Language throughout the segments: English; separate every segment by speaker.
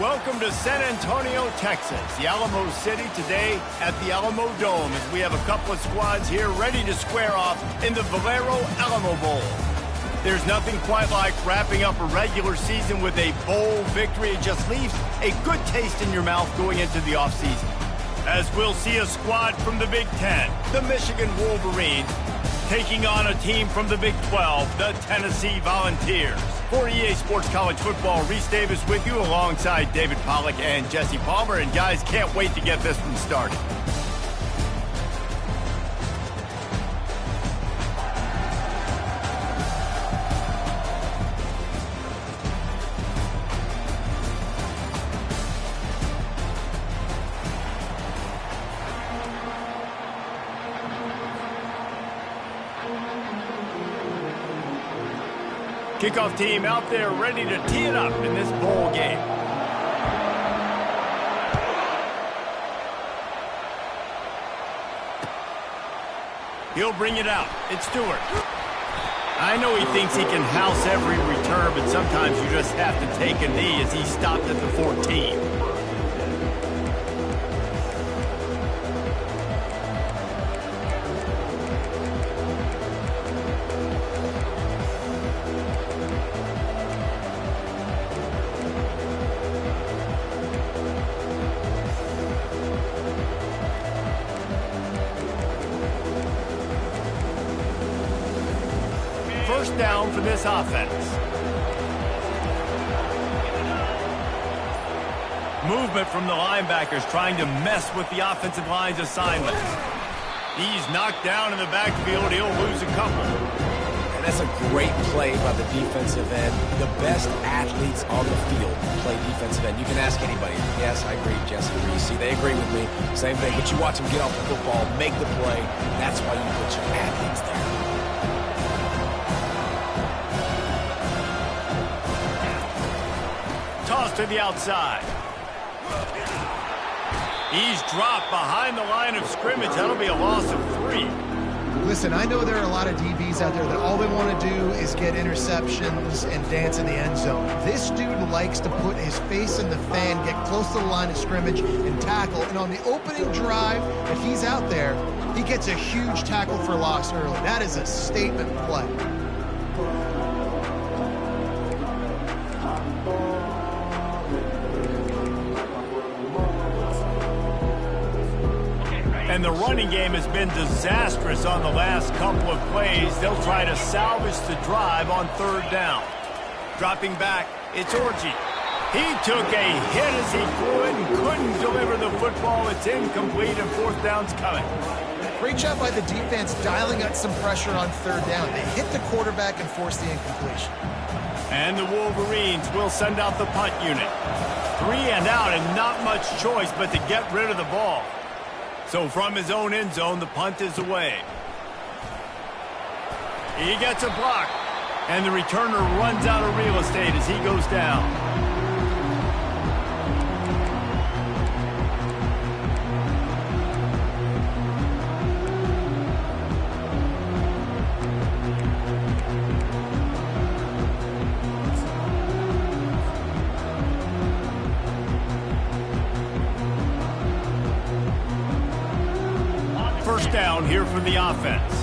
Speaker 1: Welcome to San Antonio, Texas, the Alamo City today at the Alamo Dome as we have a couple of squads here ready to square off in the Valero Alamo Bowl. There's nothing quite like wrapping up a regular season with a bowl victory. It just leaves a good taste in your mouth going into the offseason. As we'll see a squad from the Big Ten, the Michigan Wolverines, taking on a team from the Big 12, the Tennessee Volunteers. For EA Sports College Football, Reese Davis with you alongside David Pollack and Jesse Palmer. And guys, can't wait to get this one started. Kickoff team out there ready to tee it up in this bowl game. He'll bring it out. It's Stewart. I know he thinks he can house every return, but sometimes you just have to take a knee as he stopped at the 14. First down for this offense. Movement from the linebackers trying to mess with the offensive line's assignments. He's knocked down in the backfield. He'll lose a couple.
Speaker 2: And that's a great play by the defensive end. The best athletes on the field play defensive end. You can ask anybody. Yes, I agree, Jesse, Reese. They agree with me. Same thing. But you watch them get off the football, make the play. That's why you put your athletes there.
Speaker 1: Toss to the outside. He's dropped behind the line of scrimmage. That'll be a loss of 3.
Speaker 3: Listen, I know there are a lot of DBs out there that all they want to do is get interceptions and dance in the end zone. This dude likes to put his face in the fan, get close to the line of scrimmage, and tackle. And on the opening drive that he's out there, he gets a huge tackle for loss early. That is a statement play.
Speaker 1: And the running game has been disastrous on the last couple of plays. They'll try to salvage the drive on 3rd down. Dropping back, it's Orji. He took a hit as he threw it and couldn't deliver the football. It's incomplete and 4th down's coming.
Speaker 3: Great job by the defense dialing up some pressure on 3rd down. They hit the quarterback and forced the incompletion.
Speaker 1: And the Wolverines will send out the punt unit. 3 and out and not much choice but to get rid of the ball. So from his own end zone, the punt is away. He gets a block, and the returner runs out of real estate as he goes down. First down here for the offense.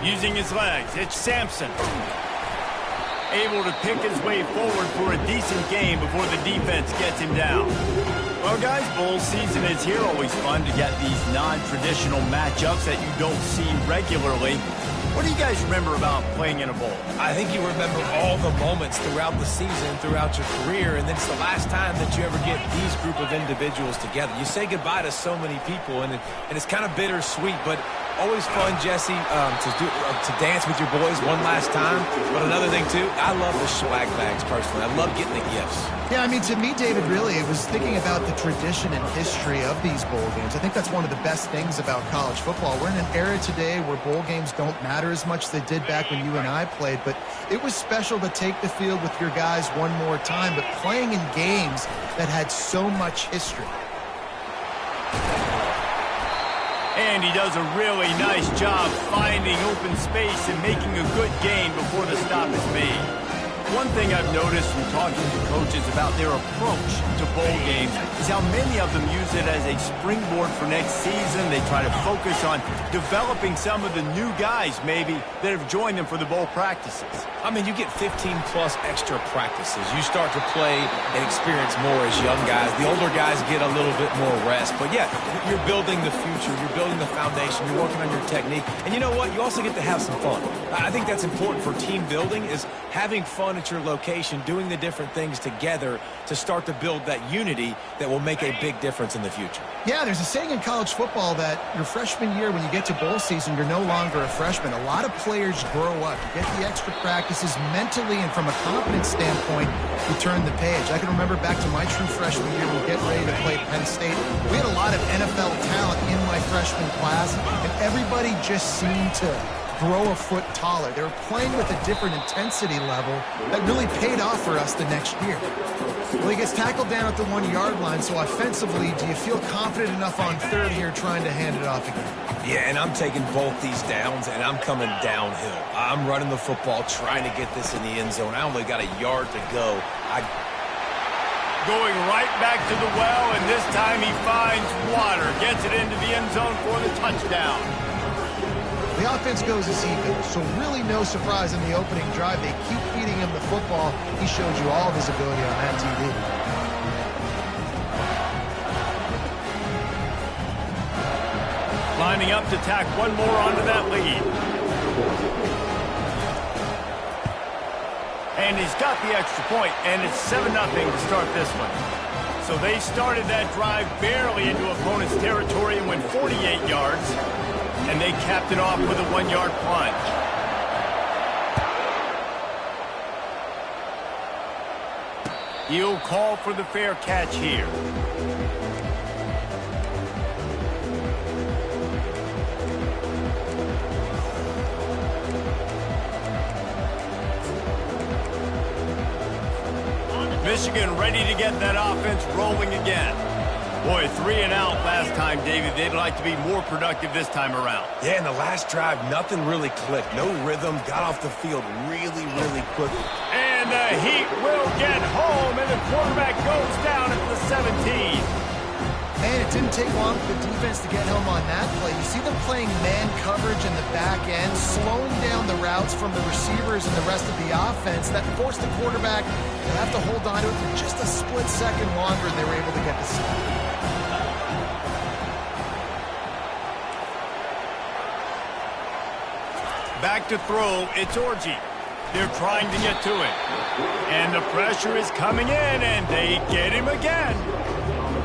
Speaker 1: Using his legs, it's Sampson. Able to pick his way forward for a decent game before the defense gets him down. Well, guys, bowl season is here. Always fun to get these non-traditional matchups that you don't see regularly. What do you guys remember about playing in a bowl?
Speaker 2: I think you remember all the moments throughout the season, throughout your career, and then it's the last time that you ever get these group of individuals together. You say goodbye to so many people, and it's kind of bittersweet, but always fun, Jesse, to dance with your boys one last time. But another thing, too, I love the swag bags, personally. I love getting the gifts.
Speaker 3: Yeah, I mean, to me, David, really, it was thinking about the tradition and history of these bowl games. I think that's one of the best things about college football. We're in an era today where bowl games don't matter as much as they did back when you and I played, but it was special to take the field with your guys one more time, but playing in games that had so much history.
Speaker 1: And he does a really nice job finding open space and making a good gain before the stop is made. One thing I've noticed from talking to coaches about their approach to bowl games is how many of them use it as a springboard for next season. They try to focus on developing some of the new guys, maybe, that have joined them for the bowl practices.
Speaker 2: I mean, you get 15-plus extra practices. You start to play and experience more as young guys. The older guys get a little bit more rest. But, yeah, you're building the future. You're building the foundation. You're working on your technique. And you know what? You also get to have some fun. I think that's important for team building, is having fun at your location, doing the different things together to start to build that unity that will make a big difference in the future.
Speaker 3: Yeah, there's a saying in college football that your freshman year, when you get to bowl season, you're no longer a freshman. A lot of players grow up. You get the extra practices mentally, and from a confidence standpoint, you turn the page. I can remember back to my true freshman year, we get ready to play Penn State. We had a lot of NFL talent in my freshman class, and everybody just seemed to grow a foot taller. They were playing with a different intensity level that really paid off for us the next year. Well, he gets tackled down at the 1-yard line, so offensively, do you feel confident enough on third here trying to hand it off again?
Speaker 2: Yeah, and I'm taking both these downs, and I'm coming downhill. I'm running the football, trying to get this in the end zone. I only got a yard to go.
Speaker 1: Going right back to the well, and this time he finds water. Gets it into the end zone for the touchdown.
Speaker 3: The offense goes as he goes, so really no surprise in the opening drive. They keep feeding him the football. He showed you all of his ability on that TV.
Speaker 1: Lining up to tack one more onto that lead. And he's got the extra point, and it's 7-0 to start this one. So they started that drive barely into opponent's territory and went 48 yards. And they capped it off with a 1-yard plunge. He'll call for the fair catch here. Michigan ready to get that offense rolling again. Boy, 3 and out last time, David. They'd like to be more productive this time around.
Speaker 2: Yeah, in the last drive, nothing really clicked. No rhythm. Got off the field really, really quickly.
Speaker 1: And the Heat will get home, and the quarterback goes down at the 17.
Speaker 3: Man, it didn't take long for the defense to get home on that play. You see them playing man coverage in the back end, slowing down the routes from the receivers and the rest of the offense. That forced the quarterback to have to hold on to it for just a split second longer, and they were able to get the sack.
Speaker 1: Back to throw, it's Orji. They're trying to get to it. And the pressure is coming in, and they get him again.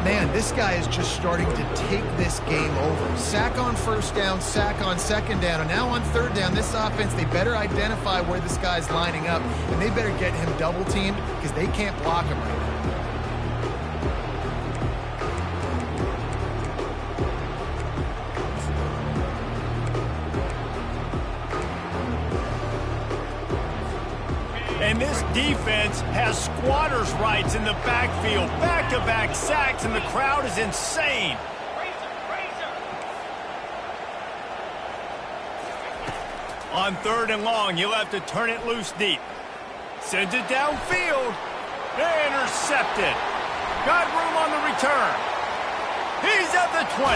Speaker 3: Man, this guy is just starting to take this game over. Sack on first down, sack on second down, and now on third down, this offense, they better identify where this guy's lining up, and they better get him double-teamed because they can't block him right now.
Speaker 1: And this defense has squatters' rights in the backfield. Back-to-back sacks, and the crowd is insane. On third and long, he'll have to turn it loose deep. Sends it downfield. Intercepted. Got room on the return. He's at the 20.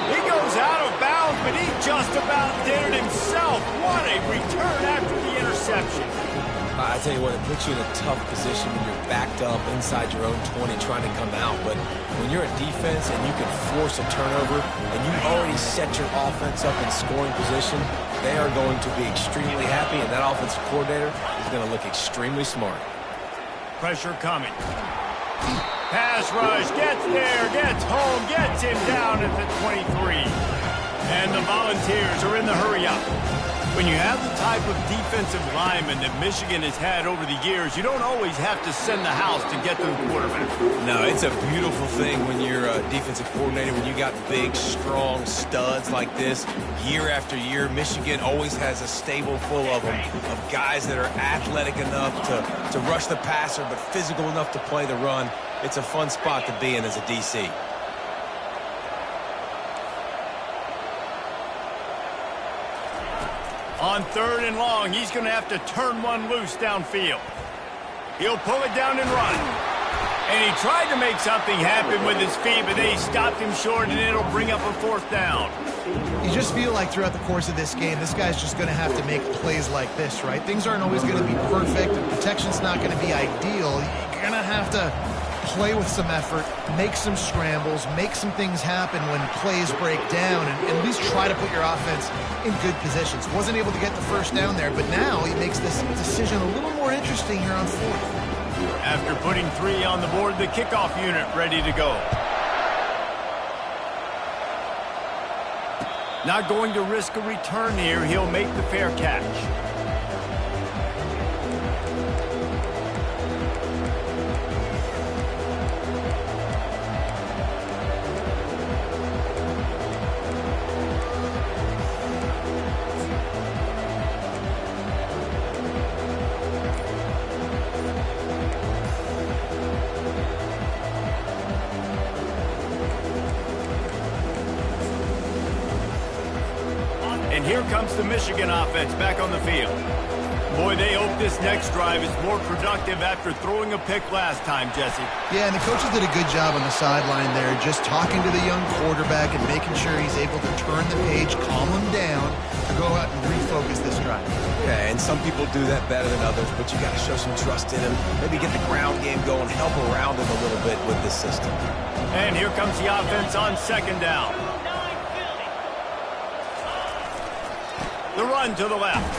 Speaker 1: He goes out of bounds, but he just about did it himself. What a return after the interception.
Speaker 2: I tell you what, it puts you in a tough position when you're backed up inside your own 20 trying to come out. But when you're a defense and you can force a turnover and you already set your offense up in scoring position, they are going to be extremely happy, and that offensive coordinator is going to look extremely smart.
Speaker 1: Pressure coming. Pass rush, gets there, gets home, gets him down at the 23. And the Volunteers are in the hurry-up. When you have the type of defensive lineman that Michigan has had over the years, you don't always have to send the house to get to the quarterback.
Speaker 2: No, it's a beautiful thing when you're a defensive coordinator, when you got big, strong studs like this. Year after year, Michigan always has a stable full of them, of guys that are athletic enough to rush the passer, but physical enough to play the run. It's a fun spot to be in as a DC.
Speaker 1: On 3rd and long, he's going to have to turn one loose downfield. He'll pull it down and run. And he tried to make something happen with his feet, but they stopped him short, and it'll bring up a 4th down.
Speaker 3: You just feel like throughout the course of this game, this guy's just going to have to make plays like this, right? Things aren't always going to be perfect, and protection's not going to be ideal. You're going to have to play with some effort, make some scrambles, make some things happen when plays break down, and at least try to put your offense in good positions. Wasn't able to get the 1st down there, but now he makes this decision a little more interesting here on 4th.
Speaker 1: After putting 3 on the board, the kickoff unit ready to go. Not going to risk a return here. He'll make the fair catch. And here comes the Michigan offense back on the field. Boy, they hope this next drive is more productive after throwing a pick last time, Jesse.
Speaker 3: Yeah, and the coaches did a good job on the sideline there, just talking to the young quarterback and making sure he's able to turn the page, calm him down, to go out and refocus this drive.
Speaker 2: Okay, and some people do that better than others, but you got to show some trust in him. Maybe get the ground game going, help around him a little bit with this system.
Speaker 1: And here comes the offense on 2nd down. The run to the left.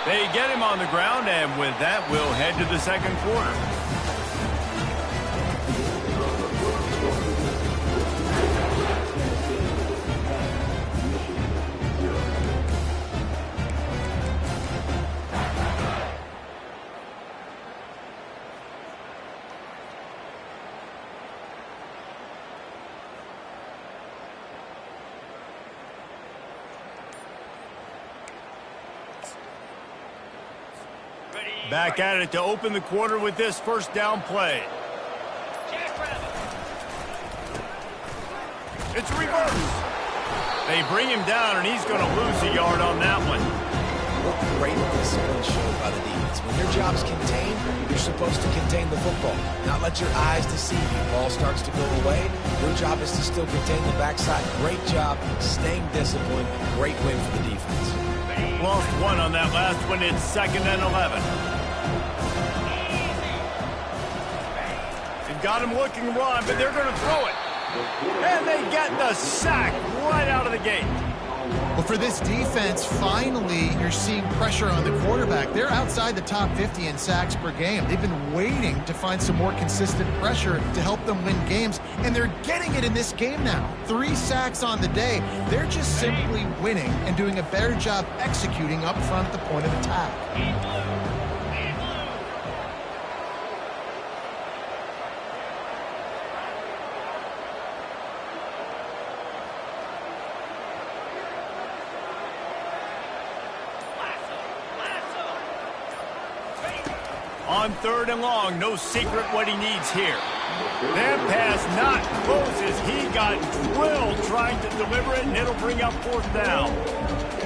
Speaker 1: They get him on the ground, and with that, we'll head to the 2nd quarter. Back at it to open the quarter with this 1st down play. It's reverse. They bring him down, and he's going to lose a yard on that one.
Speaker 2: What great discipline showed by the defense. When your job is contained, you're supposed to contain the football, not let your eyes deceive you. Ball starts to go away. Your job is to still contain the backside. Great job staying disciplined. Great win for the defense.
Speaker 1: Lost 1 on that last one. It's 2nd and 11. They've got him looking to run, but they're going to throw it. And they get the sack right out of the gate.
Speaker 3: Well, for this defense, finally, you're seeing pressure on the quarterback. They're outside the top 50 in sacks per game. They've been waiting to find some more consistent pressure to help them win games, and they're getting it in this game now. 3 sacks on the day. They're just simply winning and doing a better job executing up front at the point of attack.
Speaker 1: On 3rd and long, no secret what he needs here. That pass not close as he got drilled trying to deliver it, and it'll bring up 4th down.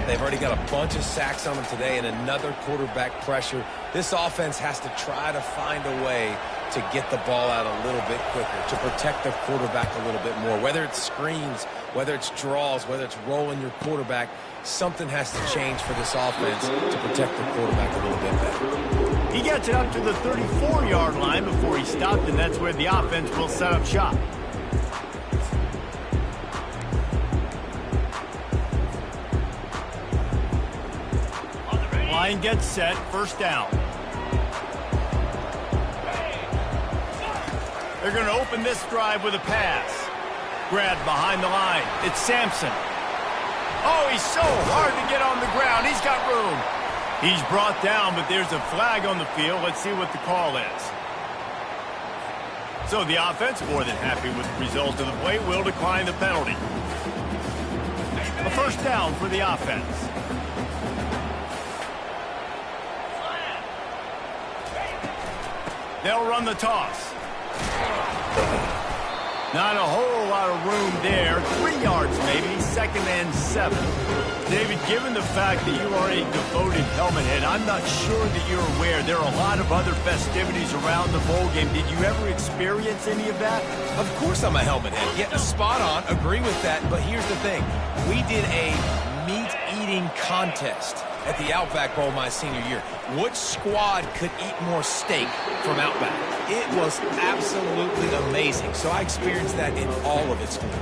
Speaker 2: They've already got a bunch of sacks on them today and another quarterback pressure. This offense has to try to find a way to get the ball out a little bit quicker, to protect their quarterback a little bit more. Whether it's screens, whether it's draws, whether it's rolling your quarterback, something has to change for this offense to protect the quarterback a little bit better.
Speaker 1: He gets it up to the 34-yard line before he stopped, and that's where the offense will set up shop. Line gets set, 1st down. They're going to open this drive with a pass. Grabbed behind the line. It's Sampson. Oh, he's so hard to get on the ground. He's got room. He's brought down, but there's a flag on the field. Let's see what the call is. So the offense, more than happy with the result of the play, will decline the penalty. A 1st down for the offense. They'll run the toss. Not a whole lot of room there. 3 yards maybe, 2nd and 7. David, given the fact that you are a devoted helmet head, I'm not sure that you're aware there are a lot of other festivities around the bowl game. Did you ever experience any of that?
Speaker 2: Of course I'm a helmet head. Yeah, spot on. Agree with that. But here's the thing. We did a meat-eating contest at the Outback Bowl my senior year. Which squad could eat more steak from Outback? It was absolutely amazing. So I experienced that in all of its glory.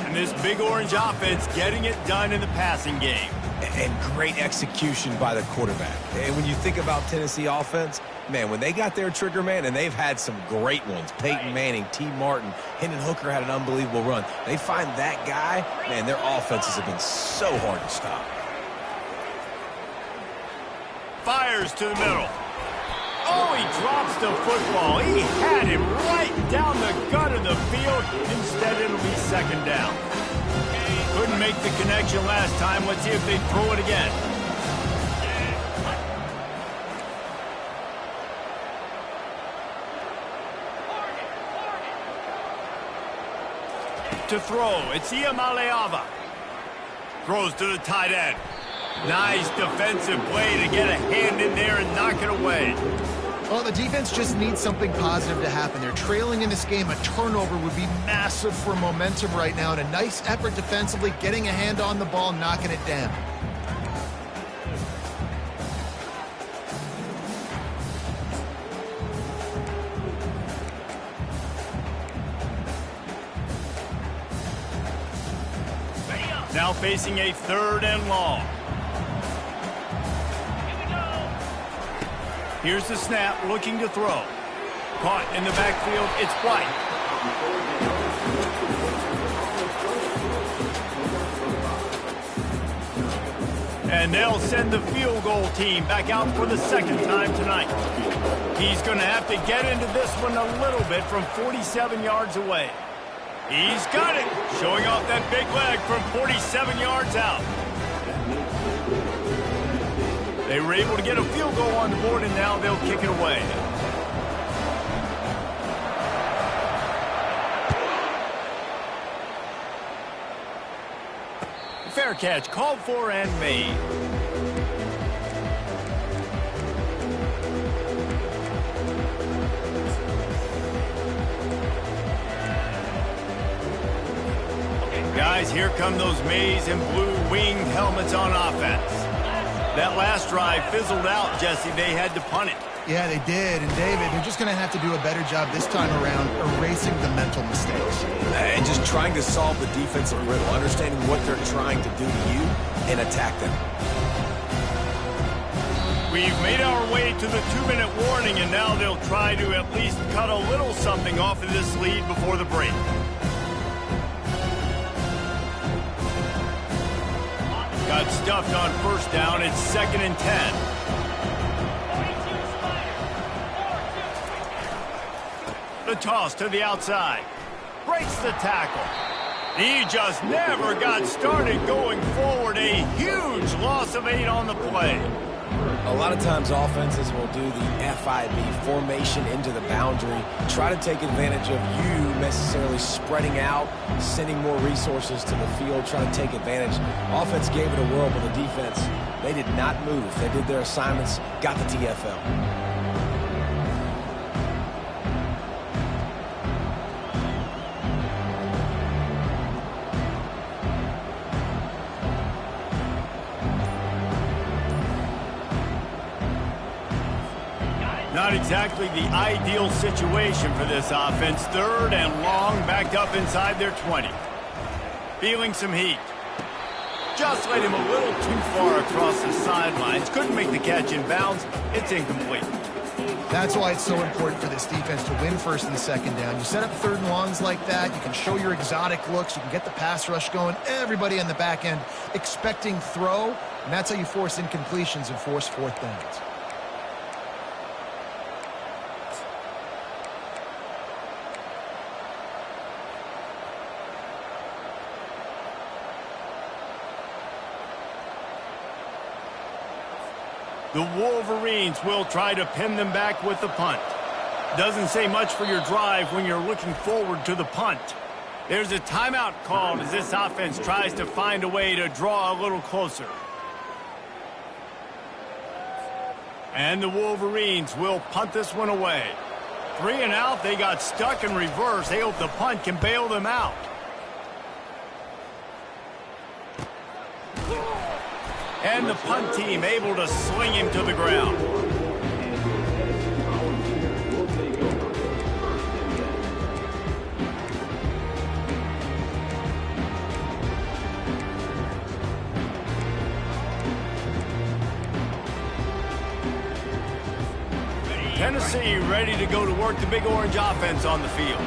Speaker 1: And this Big Orange offense getting it done in the passing game.
Speaker 2: And great execution by the quarterback. And when you think about Tennessee offense, man, when they got their trigger man, and they've had some great ones, Peyton Manning, T. Martin, Hendon Hooker had an unbelievable run. They find that guy, man, their offenses have been so hard to stop.
Speaker 1: Fires to the middle. Oh, he drops the football. He had him right down the gut of the field. Instead, it'll be second down. Couldn't make the connection last time. Let's see if they throw it again. To throw, it's Iamaleava. Throws to the tight end. Nice defensive play to get a hand in there and knock it away.
Speaker 3: Well, the defense just needs something positive to happen. They're trailing in this game. A turnover would be massive for momentum right now. And a nice effort defensively, getting a hand on the ball, knocking it down.
Speaker 1: Now facing a 3rd and long. Here's the snap, looking to throw. Caught in the backfield, it's White. And they'll send the field goal team back out for the 2nd time tonight. He's going to have to get into this one a little bit from 47 yards away. He's got it, showing off that big leg from 47 yards out. They were able to get a field goal on the board, and now they'll kick it away. Fair catch, called for and made. Guys, here come those maize and blue winged helmets on offense. That last drive fizzled out, Jesse. They had to punt it.
Speaker 3: Yeah, they did. And, David, they're just going to have to do a better job this time around erasing the mental mistakes.
Speaker 2: And just trying to solve the defensive riddle, understanding what they're trying to do to you and attack them.
Speaker 1: We've made our way to the 2-minute warning, and now they'll try to at least cut a little something off of this lead before the break. Got stuffed on 1st down. It's 2nd and 10. The toss to the outside. Breaks the tackle. He just never got started going forward. A huge loss of 8 on the play.
Speaker 2: A lot of times offenses will do the FIB, formation into the boundary, try to take advantage of you necessarily spreading out, sending more resources to the field, trying to take advantage. Offense gave it a whirl, but the defense, they did not move. They did their assignments, got the TFL.
Speaker 1: Not exactly the ideal situation for this offense. 3rd and long, backed up inside their 20. Feeling some heat. Just led him a little too far across the sidelines. Couldn't make the catch in bounds. It's incomplete.
Speaker 3: That's why it's so important for this defense to win 1st and 2nd down. You set up 3rd and longs like that. You can show your exotic looks. You can get the pass rush going. Everybody on the back end expecting throw. And that's how you force incompletions and force 4th downs.
Speaker 1: The Wolverines will try to pin them back with the punt. Doesn't say much for your drive when you're looking forward to the punt. There's a timeout called as this offense tries to find a way to draw a little closer. And the Wolverines will punt this one away. 3 and out, they got stuck in reverse. They hope the punt can bail them out. And the punt team able to sling him to the ground. Tennessee ready to go to work the Big Orange offense on the field.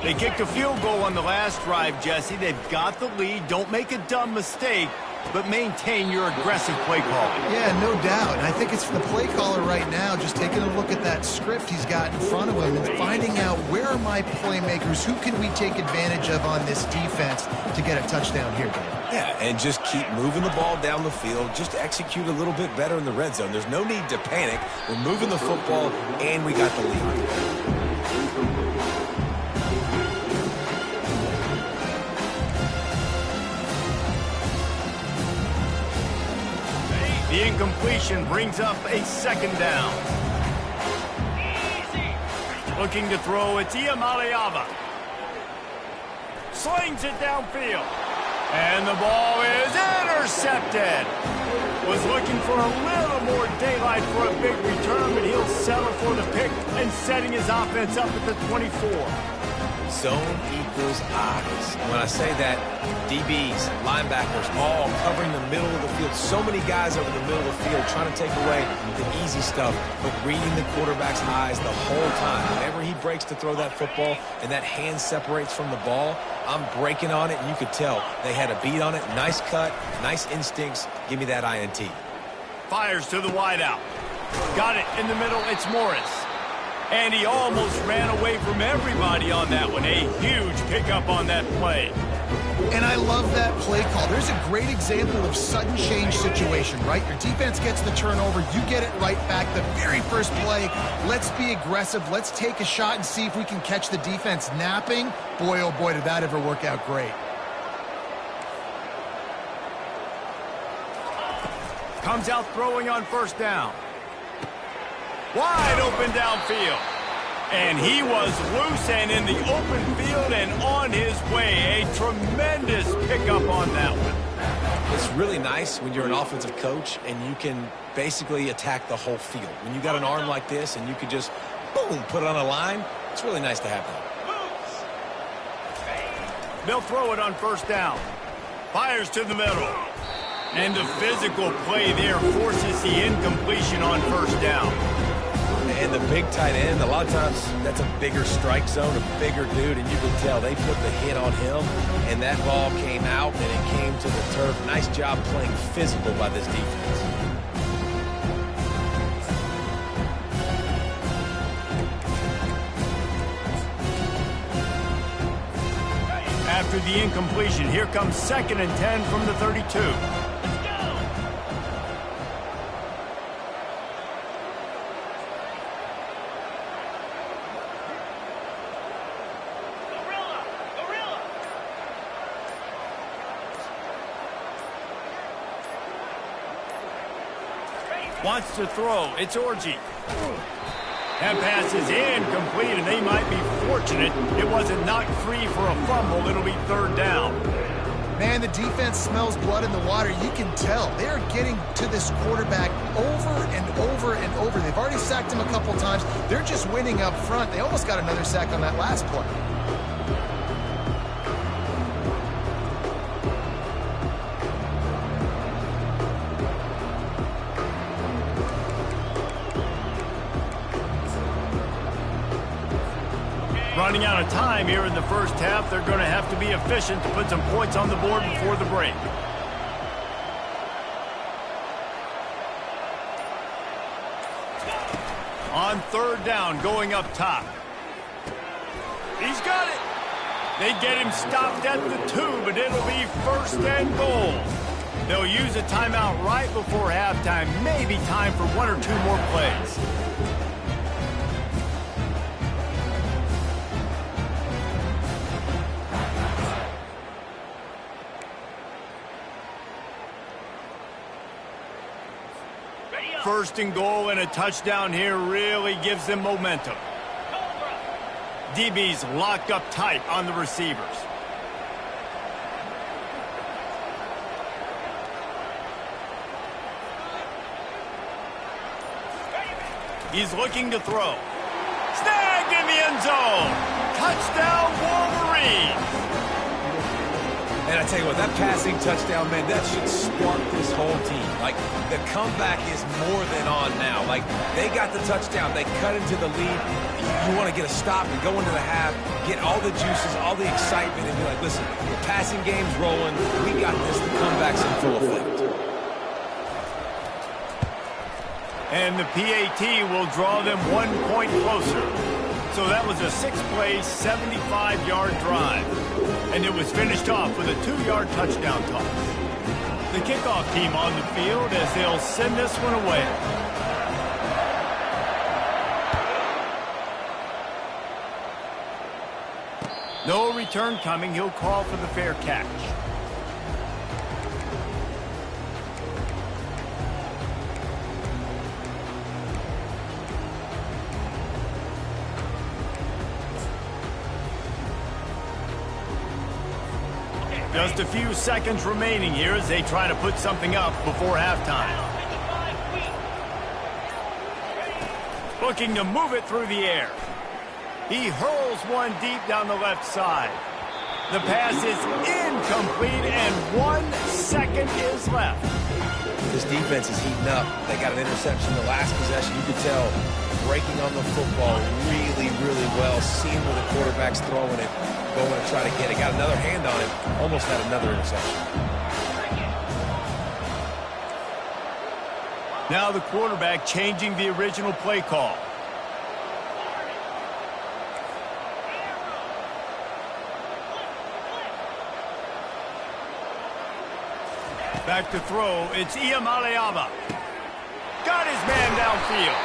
Speaker 1: They kicked a field goal on the last drive, Jesse. They've got the lead. Don't make a dumb mistake, but maintain your aggressive play calling.
Speaker 3: Yeah, no doubt. And I think it's the play caller right now just taking a look at that script he's got in front of him and finding out where are my playmakers, who can we take advantage of on this defense to get a touchdown here, Dave.
Speaker 2: Yeah, and just keep moving the ball down the field. Just execute a little bit better in the red zone. There's no need to panic. We're moving the football, and we got the lead.
Speaker 1: The incompletion brings up a second down. Looking to throw, it's Iamaleava. Slings it downfield. And the ball is intercepted. Was looking for a little more daylight for a big return, but he'll settle for the pick and setting his offense up at the 24.
Speaker 2: Zone equals eyes. When I say that, DBs, linebackers, all covering the middle of the field. So many guys over the middle of the field trying to take away the easy stuff, but reading the quarterback's eyes the whole time. Whenever he breaks to throw that football and that hand separates from the ball, I'm breaking on it, and you could tell they had a beat on it. Nice cut, nice instincts. Give me that INT.
Speaker 1: Fires to the wideout. Got it in the middle. It's Morris. And he almost ran away from everybody on that one. A huge pickup on that play.
Speaker 3: And I love that play call. There's a great example of sudden change situation, right? Your defense gets the turnover. You get it right back. The very first play, let's be aggressive. Let's take a shot and see if we can catch the defense napping. Boy, oh boy, did that ever work out great.
Speaker 1: Comes out throwing on first down. Wide open downfield. And he was loose and in the open field and on his way. A tremendous pickup on that one.
Speaker 2: It's really nice when you're an offensive coach and you can basically attack the whole field. When you got an arm like this and you could just, boom, put it on a line, it's really nice to have that.
Speaker 1: They'll throw it on first down. Fires to the middle. And the physical play there forces the incompletion on first down.
Speaker 2: And the big tight end, a lot of times that's a bigger strike zone, a bigger dude, and you can tell they put the hit on him, and that ball came out, and it came to the turf. Nice job playing physical by this defense.
Speaker 1: After the incompletion, here comes 2nd and 10 from the 32. Wants to throw. It's Orji. That pass is incomplete, and they might be fortunate it wasn't knocked free for a fumble. It'll be third down.
Speaker 3: Man, the defense smells blood in the water. You can tell. They are getting to this quarterback over and over and over. They've already sacked him a couple times. They're just winning up front. They almost got another sack on that last play.
Speaker 1: Running out of time here in the first half. They're going to have to be efficient to put some points on the board before the break. On third down, going up top. He's got it. They get him stopped at the 2, but it'll be first and goal. They'll use a timeout right before halftime. Maybe time for 1 or 2 more plays. First and goal and a touchdown here really gives them momentum. DB's locked up tight on the receivers. He's looking to throw. Snagged in the end zone. Touchdown, Wolverines.
Speaker 2: And I tell you what, that passing touchdown, man, that should spark this whole team. Like, the comeback is more than on now. Like, they got the touchdown. They cut into the lead. You want to get a stop and go into the half, get all the juices, all the excitement, and be like, listen, the passing game's rolling. We got this. The comeback's in full effect.
Speaker 1: And the PAT will draw them 1 point closer. So that was a 6-play, 75-yard drive. And it was finished off with a 2-yard touchdown toss. The kickoff team on the field as they'll send this one away. No return coming. He'll call for the fair catch. Just a few seconds remaining here as they try to put something up before halftime. Looking to move it through the air. He hurls one deep down the left side. The pass is incomplete and 1 second is left.
Speaker 2: This defense is heating up. They got an interception the last possession. You could tell breaking on the football really, really well. Seeing where the quarterback's throwing it. Going to try to get it. Got another hand on it. Almost had another interception.
Speaker 1: Now the quarterback changing the original play call. Back to throw. It's Iamaleava. Got his man downfield.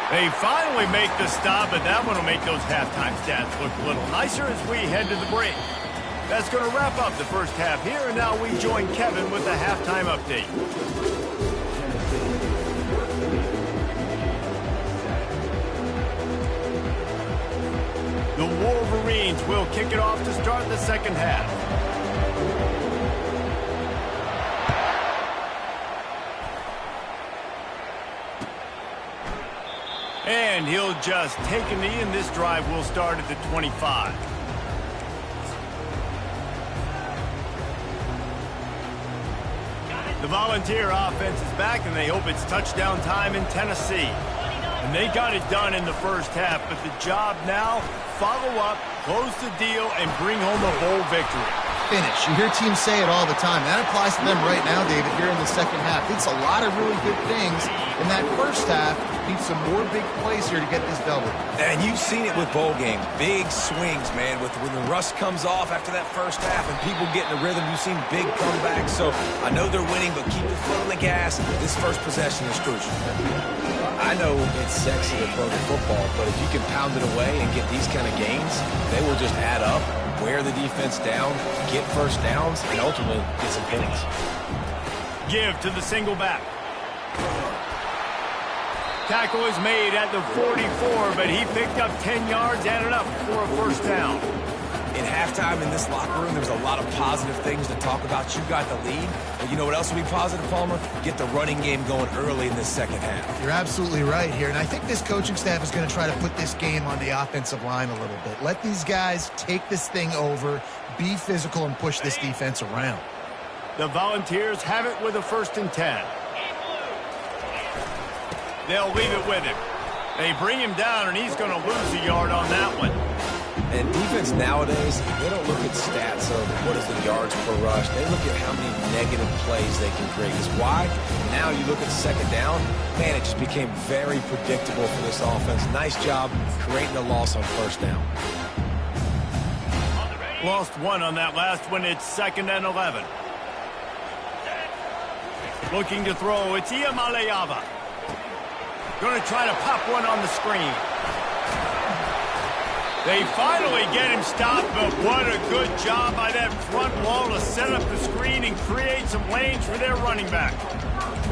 Speaker 1: They finally make the stop, but that one will make those halftime stats look a little nicer as we head to the break. That's going to wrap up the first half here, and now we join Kevin with the halftime update. The Wolverines will kick it off to start the second half. And he'll just take a knee, and this drive will start at the 25. The Volunteer offense is back, and they hope it's touchdown time in Tennessee. And they got it done in the first half, but the job now, follow up, close the deal, and bring home a bowl victory.
Speaker 3: Finish. You hear teams say it all the time. That applies to them right now, David, here in the second half. It's a lot of really good things in that first half. Need some more big plays here to get this double.
Speaker 2: And you've seen it with bowl games. Big swings, man. When the rust comes off after that first half and people get in the rhythm, you've seen big comebacks. So I know they're winning, but keep your foot on the gas. This first possession is crucial. I know it's sexy to throw the football, but if you can pound it away and get these kind of gains, they will just add up, wear the defense down, get first downs, and ultimately get some points.
Speaker 1: Give to the single back. Tackle is made at the 44, but he picked up 10 yards, added up for a first down.
Speaker 2: In halftime in this locker room, there's a lot of positive things to talk about. You got the lead, but you know what else will be positive, Palmer? Get the running game going early in this second half.
Speaker 3: You're absolutely right here, and I think this coaching staff is going to try to put this game on the offensive line a little bit. Let these guys take this thing over, be physical, and push this defense around.
Speaker 1: The Volunteers have it with a 1st and 10. They'll leave it with him. They bring him down, and he's going to lose a yard on that one.
Speaker 2: And defense nowadays, they don't look at stats of what is the yards per rush. They look at how many negative plays they can create. Because why? Now you look at second down, man, it just became very predictable for this offense. Nice job creating a loss on first down.
Speaker 1: Lost one on that last one. It's 2nd and 11. Looking to throw. It's Iamaleava. Going to try to pop one on the screen. They finally get him stopped, but what a good job by that front wall to set up the screen and create some lanes for their running back.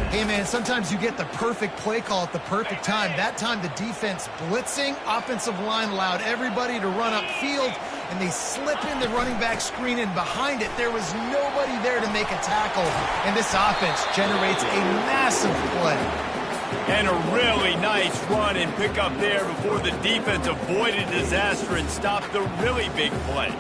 Speaker 3: Hey, man, sometimes you get the perfect play call at the perfect time. That time, the defense blitzing, offensive line allowed everybody to run upfield, and they slip in the running back screen, and behind it, there was nobody there to make a tackle, and this offense generates a massive play.
Speaker 1: And a really nice run and pick up there before the defense avoided disaster and stopped the really big play.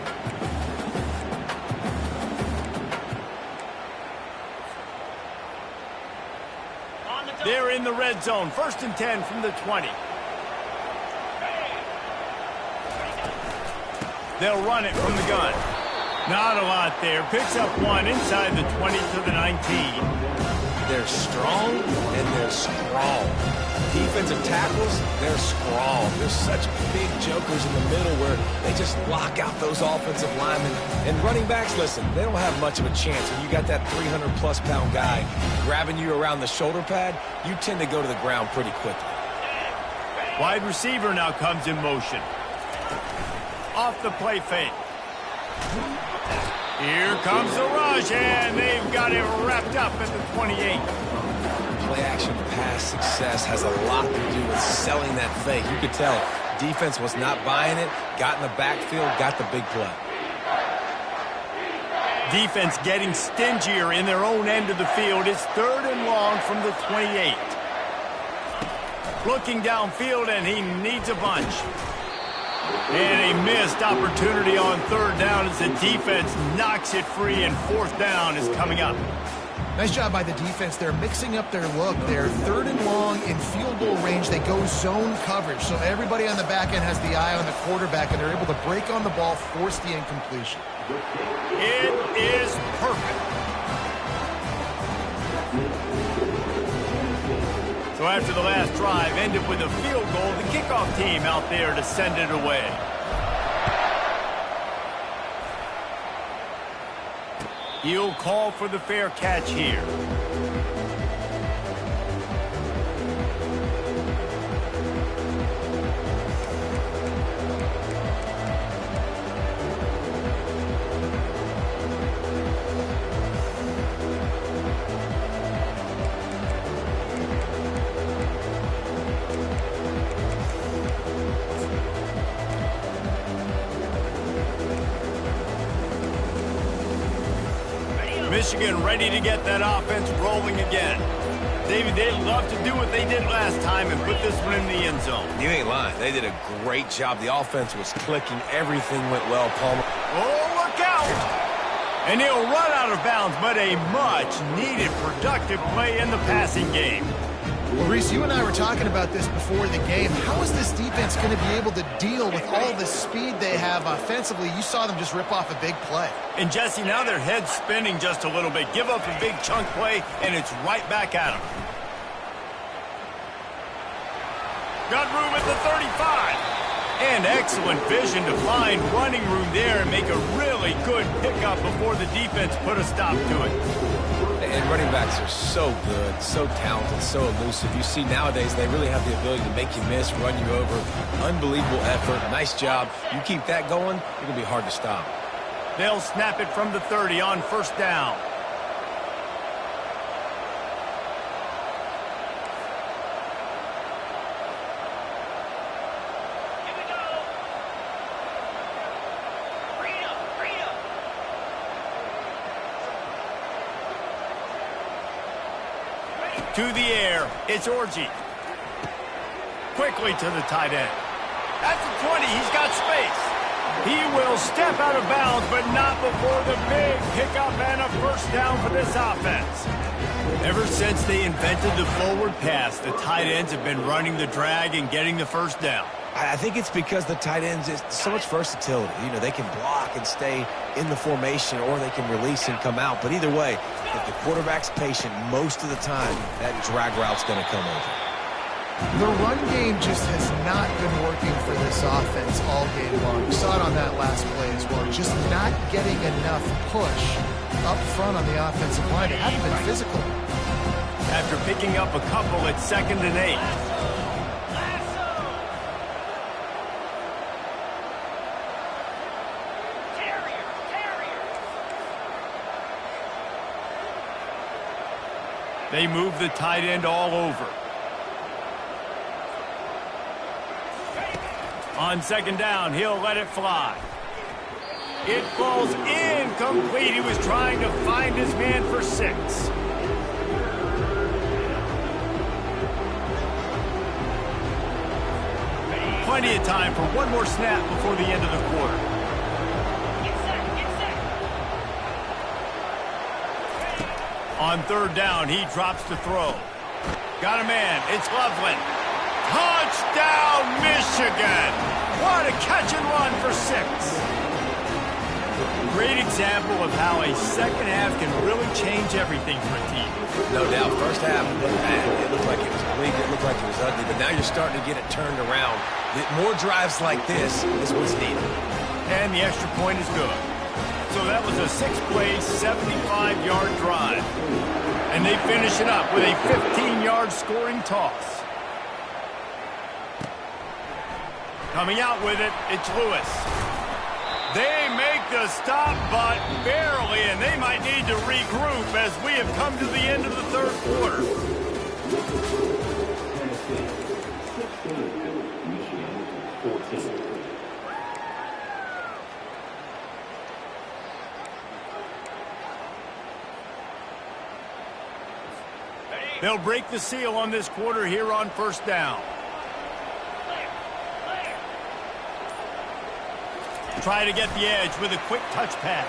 Speaker 1: They're in the red zone. 1st and 10 from the 20. They'll run it from the gun. Not a lot there. Picks up one inside the 20 to the 19.
Speaker 2: They're strong, and they're strong. Defensive tackles, they're strong. There's such big jokers in the middle where they just lock out those offensive linemen. And running backs, listen, they don't have much of a chance. When you got that 300-plus pound guy grabbing you around the shoulder pad, you tend to go to the ground pretty quickly.
Speaker 1: Wide receiver now comes in motion. Off the play fake. Here comes the rush, and they've got it wrapped up at the 28.
Speaker 2: Play-action pass success has a lot to do with selling that fake. You could tell defense was not buying it, got in the backfield, got the big play.
Speaker 1: Defense getting stingier in their own end of the field. It's 3rd and long from the 28. Looking downfield, and he needs a bunch. And a missed opportunity on 3rd down as the defense knocks it free, and 4th down is coming up.
Speaker 3: Nice job by the defense. They're mixing up their look. They're 3rd and long in field goal range. They go zone coverage. So everybody on the back end has the eye on the quarterback, and they're able to break on the ball, force the incompletion.
Speaker 1: It is perfect. So after the last drive ended with a field goal, the kickoff team out there to send it away. He'll call for the fair catch here. Michigan ready to get that offense rolling again. David, they'd love to do what they did last time and put this one in the end zone.
Speaker 2: You ain't lying. They did a great job. The offense was clicking. Everything went well, Palmer.
Speaker 1: Oh, look out! And he'll run out of bounds, but a much-needed productive play in the passing game.
Speaker 3: Well, Reese, you and I were talking about this before the game. How is this defense going to be able to deal with all the speed they have offensively? You saw them just rip off a big play.
Speaker 1: And, Jesse, now their head's spinning just a little bit. Give up a big chunk play, and it's right back at them. Got room at the 35. And excellent vision to find running room there and make a really good pickup before the defense put a stop to it.
Speaker 2: And running backs are so good, so talented, so elusive. You see nowadays they really have the ability to make you miss, run you over. Unbelievable effort. Nice job. You keep that going, it's going to be hard to stop.
Speaker 1: They'll snap it from the 30 on 1st down. To the air, it's Orji. Quickly to the tight end. At the 20, he's got space. He will step out of bounds, but not before the big pickup and a 1st down for this offense. Ever since they invented the forward pass, the tight ends have been running the drag and getting the 1st down.
Speaker 2: I think it's because the tight ends is so much versatility. You know, they can block and stay in the formation, or they can release and come out. But either way, if the quarterback's patient most of the time, that drag route's going to come over.
Speaker 3: The run game just has not been working for this offense all game long. We saw it on that last play as well. Just not getting enough push up front on the offensive line. They haven't been physical.
Speaker 1: After picking up a couple at 2nd and 8. They move the tight end all over. On second down, he'll let it fly. It falls incomplete. He was trying to find his man for 6. Plenty of time for one more snap before the end of the quarter. On third down, he drops to throw. Got a man. It's Loveland. Touchdown, Michigan! What a catch and run for 6. Great example of how a second half can really change everything for a team.
Speaker 2: No doubt. First half, it looked bad. It looked like it was bleak. It looked like it was ugly. But now you're starting to get it turned around. More drives like this is what's needed.
Speaker 1: And the extra point is good. So that was a 6-play, 75-yard drive. And they finish it up with a 15-yard scoring toss. Coming out with it, it's Lewis. They make the stop, but barely, and they might need to regroup as we have come to the end of the third quarter. They'll break the seal on this quarter here on first down. Try to get the edge with a quick touch pass.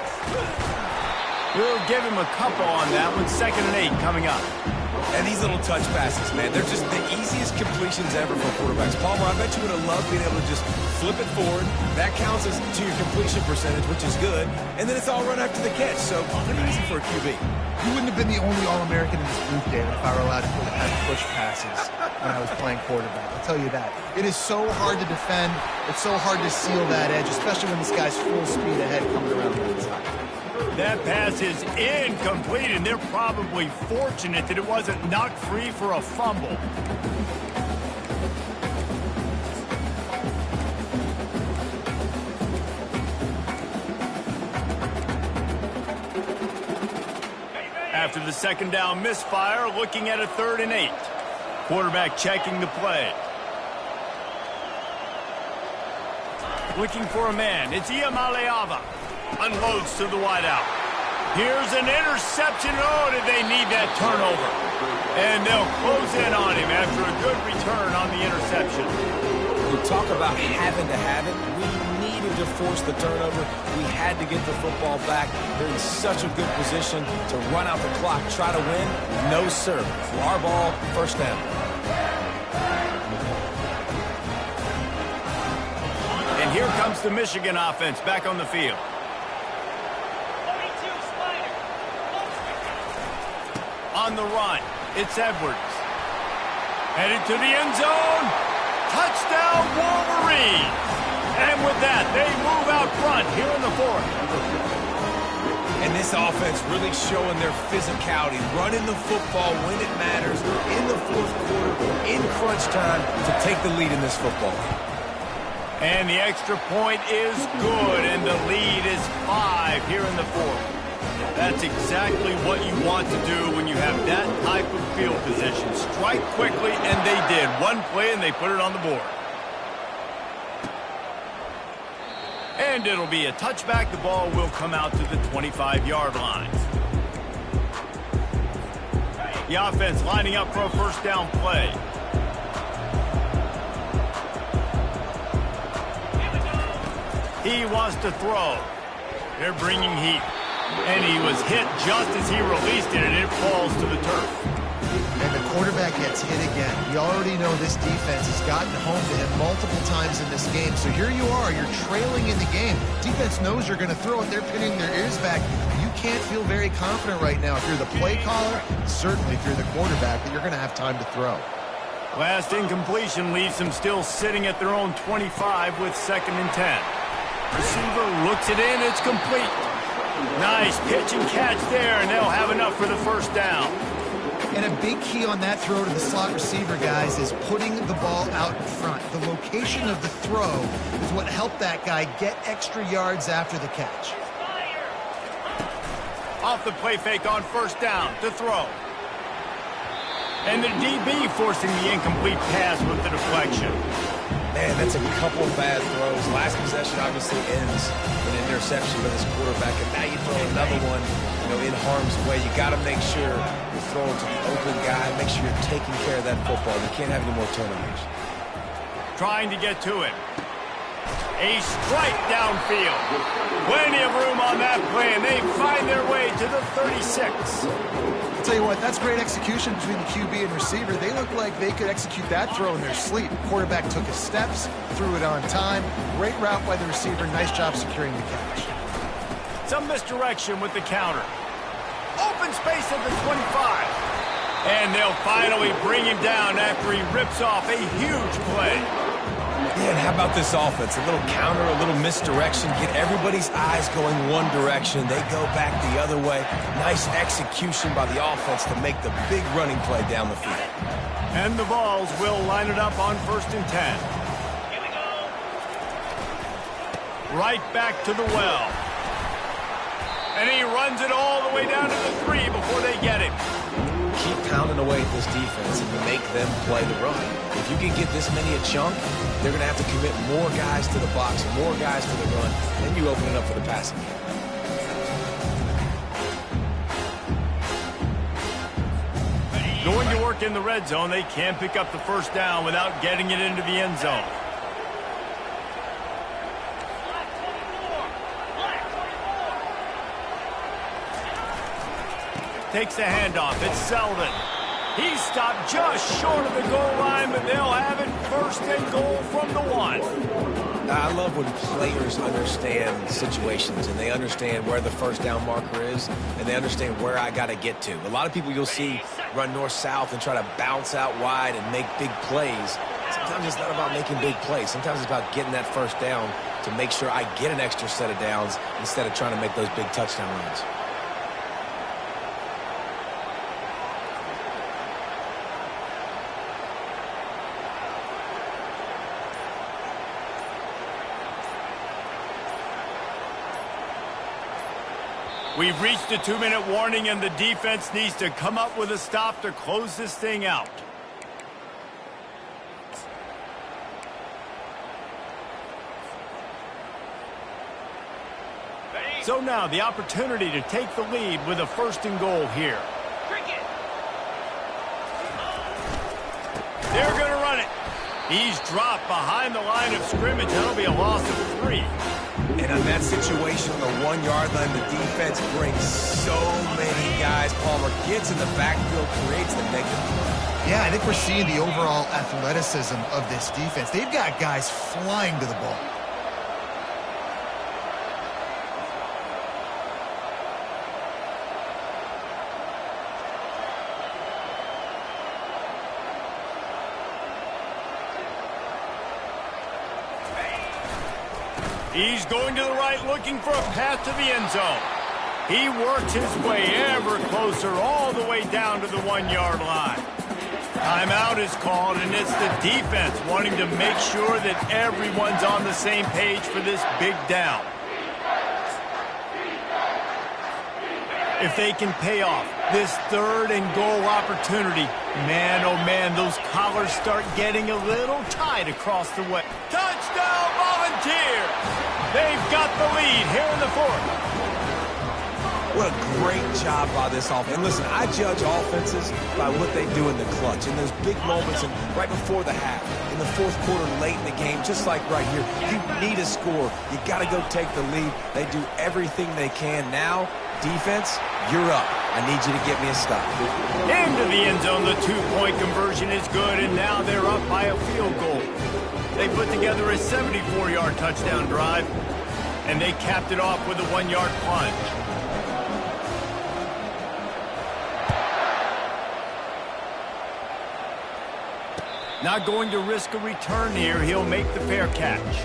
Speaker 1: We'll give him a couple on that one. 2nd and 8 coming up.
Speaker 2: And these little touch passes, man, they're just the easiest completions ever for quarterbacks. Palmer, I bet you would have loved being able to just flip it forward. That counts as to your completion percentage, which is good. And then it's all run after the catch, so pretty easy for a QB.
Speaker 3: You wouldn't have been the only All-American in this group, David, if I were allowed to have push passes when I was playing quarterback. I'll tell you that. It is so hard to defend. It's so hard to seal that edge, especially when this guy's full speed ahead coming around the inside.
Speaker 1: That pass is incomplete, and they're probably fortunate that it wasn't knocked free for a fumble. After the second down misfire, looking at a 3rd and 8. Quarterback checking the play. Looking for a man. It's Iamaleava. Unloads to the wideout. Here's an interception. Oh, did they need that turnover? And they'll close in on him after a good return on the interception.
Speaker 2: We talk about having to have it. We needed to force the turnover. We had to get the football back. They're in such a good position to run out the clock, try to win. No, sir. For our ball, first down.
Speaker 1: And here comes the Michigan offense back on the field. On the run, it's Edwards. Headed to the end zone. Touchdown, Wolverine! And with that, they move out front here in the 4th.
Speaker 2: And this offense really showing their physicality, running the football when it matters, in the 4th quarter, in crunch time, to take the lead in this football.
Speaker 1: And the extra point is good, and the lead is 5 here in the 4th. That's exactly what you want to do when you have that type of field position. Strike quickly, and they did. One play, and they put it on the board. And it'll be a touchback. The ball will come out to the 25-yard line. The offense lining up for a first down play. He wants to throw. They're bringing heat. And he was hit just as he released it, and it falls to the turf.
Speaker 3: And the quarterback gets hit again. We already know this defense has gotten home to him multiple times in this game. So here you are, you're trailing in the game. Defense knows you're going to throw it. They're pinning their ears back. You can't feel very confident right now if you're the play caller, certainly if you're the quarterback, that you're going to have time to throw.
Speaker 1: Last incompletion leaves them still sitting at their own 25 with 2nd and 10. Receiver looks it in, it's complete. Nice pitch and catch there, and they'll have enough for the first down.
Speaker 3: And a big key on that throw to the slot receiver, guys, is putting the ball out in front. The location of the throw is what helped that guy get extra yards after the catch.
Speaker 1: Off the play fake on first down to throw. And the DB forcing the incomplete pass with the deflection.
Speaker 2: Man, that's a couple bad throws. Last possession obviously ends with an interception by this quarterback, and now you throw another one, in harm's way. You got to make sure you're throwing to the open guy. Make sure you're taking care of that football. You can't have any more turnovers.
Speaker 1: Trying to get to it. A strike downfield. Plenty of room on that play, and they find their way to the 36.
Speaker 3: I'll tell you what, that's great execution between the QB and receiver. They look like they could execute that throw in their sleep. Quarterback took his steps, threw it on time. Great route by the receiver. Nice job securing the catch.
Speaker 1: Some misdirection with the counter. Open space at the 25. And they'll finally bring him down after he rips off a huge play.
Speaker 2: Yeah, and how about this offense? A little counter, a little misdirection, get everybody's eyes going one direction. They go back the other way. Nice execution by the offense to make the big running play down the field.
Speaker 1: And the Vols will line it up on 1st and 10.
Speaker 4: Here we go.
Speaker 1: Right back to the well. And he runs it all the way down to the 3 before they get him.
Speaker 2: Keep pounding away at this defense and make them play the run. If you can get this many a chunk, they're going to have to commit more guys to the box, more guys to the run, then you open it up for the passing game.
Speaker 1: Going to work in the red zone, they can't pick up the first down without getting it into the end zone. Takes the handoff. It's Selden. He's stopped just short of the goal line, but they'll have it 1st and goal from the 1.
Speaker 2: I love when players understand situations and they understand where the first down marker is and they understand where I got to get to. A lot of people you'll see run north-south and try to bounce out wide and make big plays. Sometimes it's not about making big plays. Sometimes it's about getting that first down to make sure I get an extra set of downs instead of trying to make those big touchdown runs.
Speaker 1: We've reached a 2-minute warning, and the defense needs to come up with a stop to close this thing out. So now the opportunity to take the lead with a 1st and goal here. They're going to run it. He's dropped behind the line of scrimmage. That'll be a loss of 3.
Speaker 2: And on that situation on the 1-yard line, the defense brings so many guys. Palmer gets in the backfield, creates the negative play.
Speaker 3: Yeah, I think we're seeing the overall athleticism of this defense. They've got guys flying to the ball.
Speaker 1: He's going to the right, looking for a path to the end zone. He works his way ever closer, all the way down to the 1-yard line. Timeout is called, and it's the defense wanting to make sure that everyone's on the same page for this big down. If they can pay off this 3rd and goal opportunity, man, oh man, those collars start getting a little tight across the way. Touchdown, Volunteers! They've got the lead here in the 4th.
Speaker 2: What a great job by this offense. And listen, I judge offenses by what they do in the clutch, in those big moments and right before the half, in the 4th quarter, late in the game, just like right here. You need a score. You got to go take the lead. They do everything they can. Now, defense, you're up. I need you to get me a stop.
Speaker 1: Into the end zone, the 2-point conversion is good, and now they're up by a field goal. They put together a 74-yard touchdown drive, and they capped it off with a 1-yard plunge. Not going to risk a return here. He'll make the fair catch.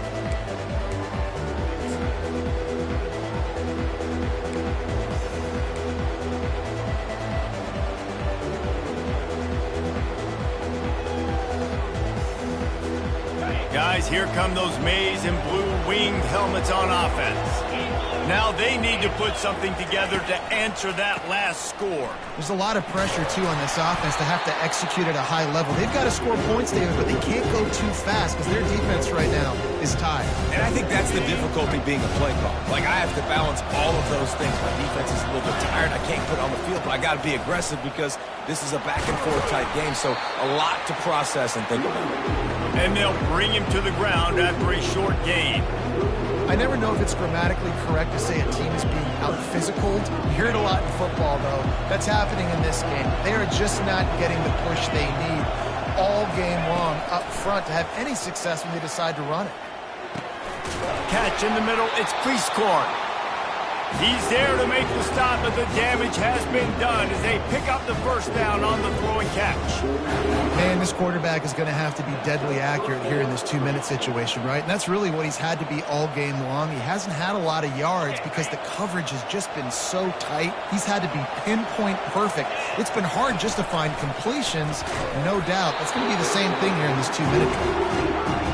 Speaker 1: Guys, here come those maize and blue winged helmets on offense. Now they need to put something together to answer that last score.
Speaker 3: There's a lot of pressure, too, on this offense to have to execute at a high level. They've got to score points, David, but they can't go too fast because their defense right now is tired.
Speaker 2: And I think that's the difficulty being a play caller. Like, I have to balance all of those things. My defense is a little bit tired. I can't put it on the field, but I got to be aggressive because this is a back-and-forth type game, so a lot to process and think about.
Speaker 1: And they'll bring him to the ground after a short gain.
Speaker 3: I never know if it's grammatically correct to say a team is being out-physicaled. You hear it a lot in football, though. That's happening in this game. They are just not getting the push they need all game long up front to have any success when they decide to run it.
Speaker 1: Catch in the middle. It's Cleescorn. He's there to make the stop, but the damage has been done as they pick up the first down on the throw and catch.
Speaker 3: Man, this quarterback is going to have to be deadly accurate here in this 2-minute situation, right? And that's really what he's had to be all game long. He hasn't had a lot of yards because the coverage has just been so tight. He's had to be pinpoint perfect. It's been hard just to find completions, no doubt. That's going to be the same thing here in this 2-minute drill.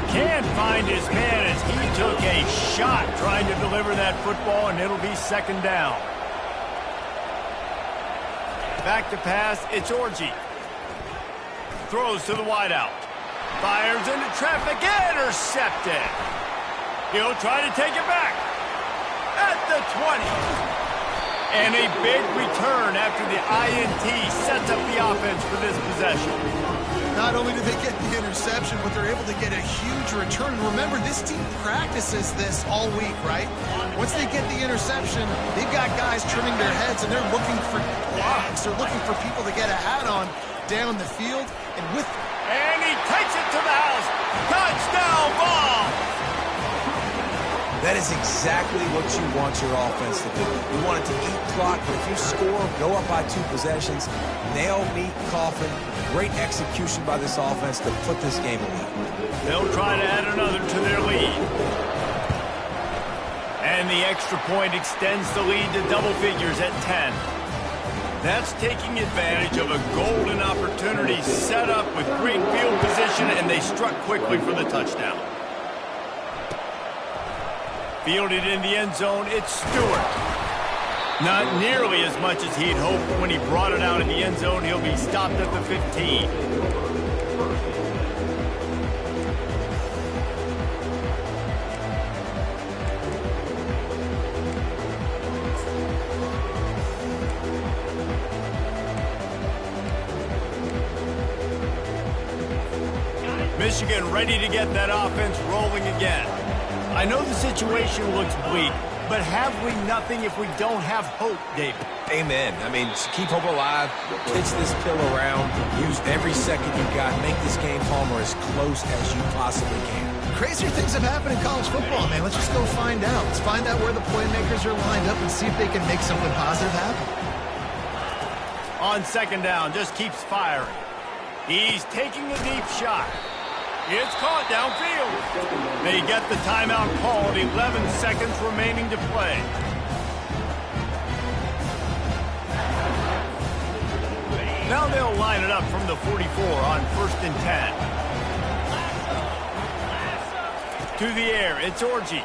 Speaker 1: Can't find his man as he took a shot trying to deliver that football, and it'll be second down. Back to pass, it's Orji. Throws to the wideout. Fires into traffic, intercepted. He'll try to take it back. At the 20. And a big return after the INT sets up the offense for this possession.
Speaker 3: Not only do they get the interception, but they're able to get a huge return. And remember, this team practices this all week, right? Once they get the interception, they've got guys trimming their heads, and they're looking for blocks. They're looking for people to get a hat on down the field.
Speaker 1: And he takes it to the house. Touchdown ball!
Speaker 2: That is exactly what you want your offense to do. You want it to eat clock, but if you score, go up by 2 possessions, nail, meet, coffin. Great execution by this offense to put this game away.
Speaker 1: They'll try to add another to their lead. And the extra point extends the lead to double figures at 10. That's taking advantage of a golden opportunity set up with great field position, and they struck quickly for the touchdown. Fielded in the end zone, it's Stewart. Not nearly as much as he'd hoped when he brought it out in the end zone. He'll be stopped at the 15. Michigan ready to get that offense rolling again. I know the situation looks bleak, but have we nothing if we don't have hope, David?
Speaker 2: Amen. I mean, keep hope alive, pitch this pill around, use every second you got, make this game home or as close as you possibly can.
Speaker 3: Crazier things have happened in college football, man. Let's just go find out. Let's find out where the playmakers are lined up and see if they can make something positive happen.
Speaker 1: On second down, just keeps firing. He's taking a deep shot. It's caught downfield. They get the timeout called, 11 seconds remaining to play. Now they'll line it up from the 44 on 1st and 10. To the air, it's Orji.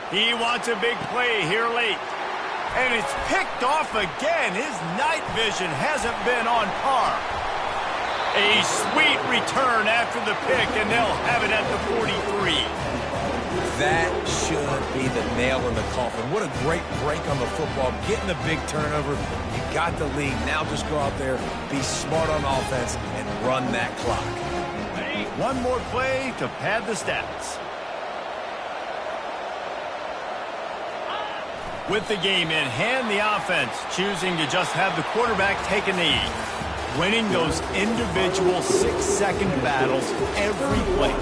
Speaker 1: He wants a big play here late. And it's picked off again. His night vision hasn't been on par. A sweet return after the pick, and they'll have it at the 43.
Speaker 2: That should be the nail in the coffin. What a great break on the football. Getting the big turnover. You got the lead. Now just go out there, be smart on offense, and run that clock.
Speaker 1: One more play to pad the stats. With the game in hand, the offense choosing to just have the quarterback take a knee. Winning those individual 6-second battles every play.